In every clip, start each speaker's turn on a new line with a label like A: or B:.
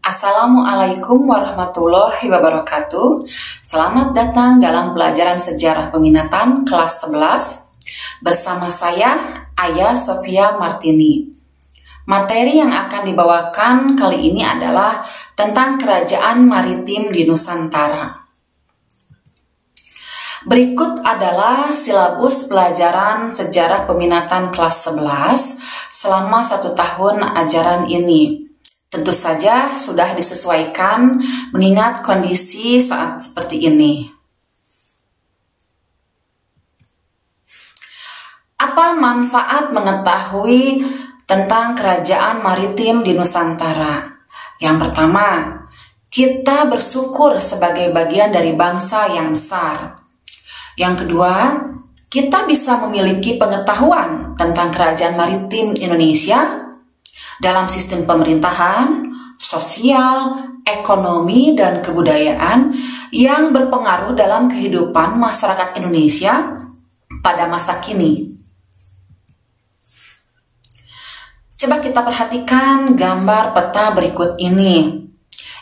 A: Assalamualaikum warahmatullahi wabarakatuh. Selamat datang dalam pelajaran sejarah peminatan kelas 11 bersama saya, Aya Sofia Martini. Materi yang akan dibawakan kali ini adalah tentang kerajaan maritim di Nusantara. Berikut adalah silabus pelajaran sejarah peminatan kelas 11 selama 1 tahun ajaran ini. Tentu saja sudah disesuaikan mengingat kondisi saat seperti ini. Apa manfaat mengetahui tentang kerajaan maritim di Nusantara? Yang pertama, kita bersyukur sebagai bagian dari bangsa yang besar. Yang kedua, kita bisa memiliki pengetahuan tentang kerajaan maritim Indonesia dalam sistem pemerintahan, sosial, ekonomi, dan kebudayaan yang berpengaruh dalam kehidupan masyarakat Indonesia pada masa kini. Coba kita perhatikan gambar peta berikut ini.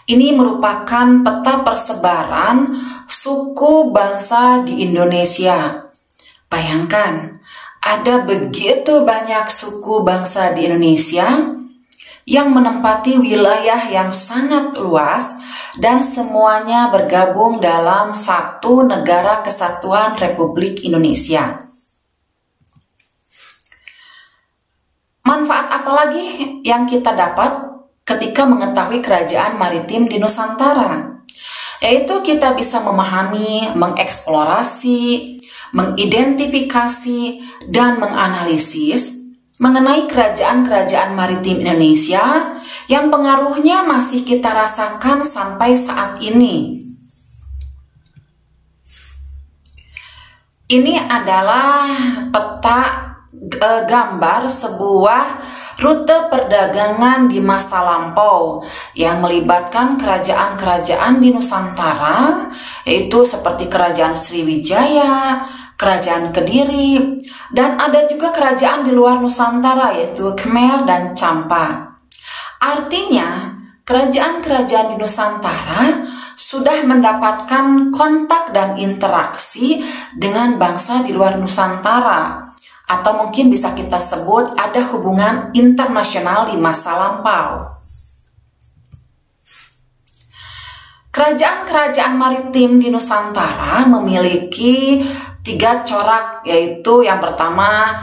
A: Ini merupakan peta persebaran suku bangsa di Indonesia. Bayangkan, ada begitu banyak suku bangsa di Indonesia yang menempati wilayah yang sangat luas dan semuanya bergabung dalam satu negara kesatuan Republik Indonesia. Manfaat apa lagi yang kita dapat ketika mengetahui kerajaan maritim di Nusantara? Yaitu kita bisa memahami, mengeksplorasi, mengidentifikasi, dan menganalisis mengenai kerajaan-kerajaan maritim Indonesia yang pengaruhnya masih kita rasakan sampai saat ini. Ini adalah peta gambar sebuah rute perdagangan di masa lampau yang melibatkan kerajaan-kerajaan di Nusantara, yaitu seperti Kerajaan Sriwijaya, Kerajaan Kediri, dan ada juga kerajaan di luar Nusantara yaitu Khmer dan Champa. Artinya, kerajaan-kerajaan di Nusantara sudah mendapatkan kontak dan interaksi dengan bangsa di luar Nusantara, atau mungkin bisa kita sebut ada hubungan internasional di masa lampau. Kerajaan-kerajaan maritim di Nusantara memiliki 3 corak, yaitu yang pertama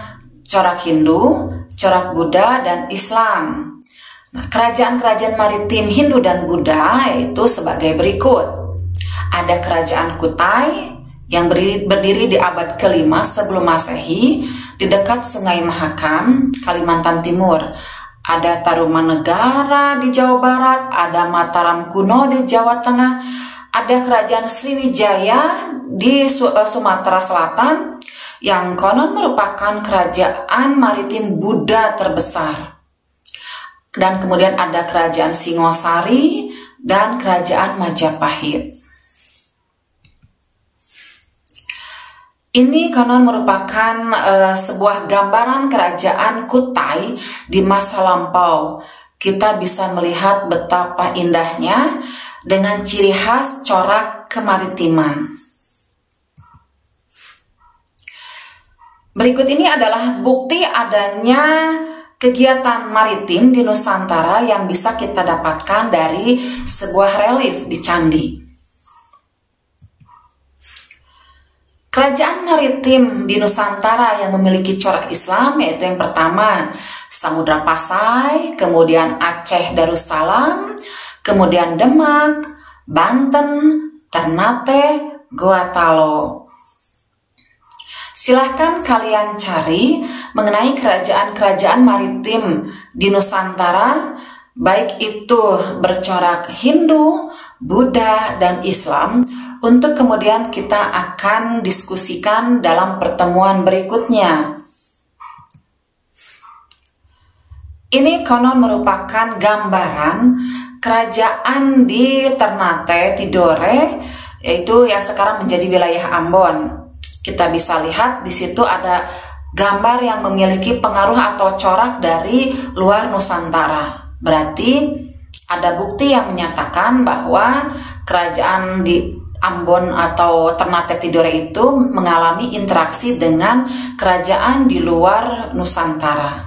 A: corak Hindu, corak Buddha, dan Islam. Nah, kerajaan-kerajaan maritim Hindu dan Buddha yaitu sebagai berikut. Ada kerajaan Kutai yang berdiri di abad ke-5 sebelum Masehi di dekat Sungai Mahakam, Kalimantan Timur. Ada Tarumanegara di Jawa Barat, ada Mataram kuno di Jawa Tengah, ada kerajaan Sriwijaya di Sumatera Selatan yang konon merupakan kerajaan maritim Buddha terbesar. Dan kemudian ada kerajaan Singosari dan kerajaan Majapahit. Ini konon merupakan sebuah gambaran kerajaan Kutai di masa lampau. Kita bisa melihat betapa indahnya dengan ciri khas corak kemaritiman. Berikut ini adalah bukti adanya kegiatan maritim di Nusantara yang bisa kita dapatkan dari sebuah relief di candi. Kerajaan maritim di Nusantara yang memiliki corak Islam yaitu yang pertama Samudra Pasai, kemudian Aceh Darussalam, kemudian Demak, Banten, Ternate, Gorontalo. Silahkan kalian cari mengenai kerajaan-kerajaan maritim di Nusantara, baik itu bercorak Hindu, Buddha, dan Islam, untuk kemudian kita akan diskusikan dalam pertemuan berikutnya. Ini konon merupakan gambaran kerajaan di Ternate Tidore, yaitu yang sekarang menjadi wilayah Ambon. Kita bisa lihat di situ ada gambar yang memiliki pengaruh atau corak dari luar Nusantara. Berarti Ada bukti yang menyatakan bahwa kerajaan di Ambon atau Ternate Tidore itu mengalami interaksi dengan kerajaan di luar Nusantara.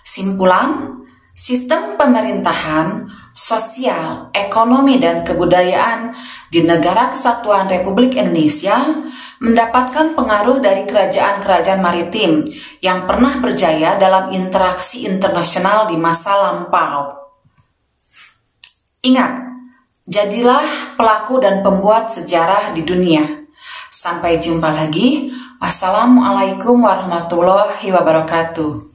A: Simpulan, sistem pemerintahan, sosial, ekonomi, dan kebudayaan di Negara Kesatuan Republik Indonesia mendapatkan pengaruh dari kerajaan-kerajaan maritim yang pernah berjaya dalam interaksi internasional di masa lampau. Ingat, jadilah pelaku dan pembuat sejarah di dunia. Sampai jumpa lagi. Wassalamualaikum warahmatullahi wabarakatuh.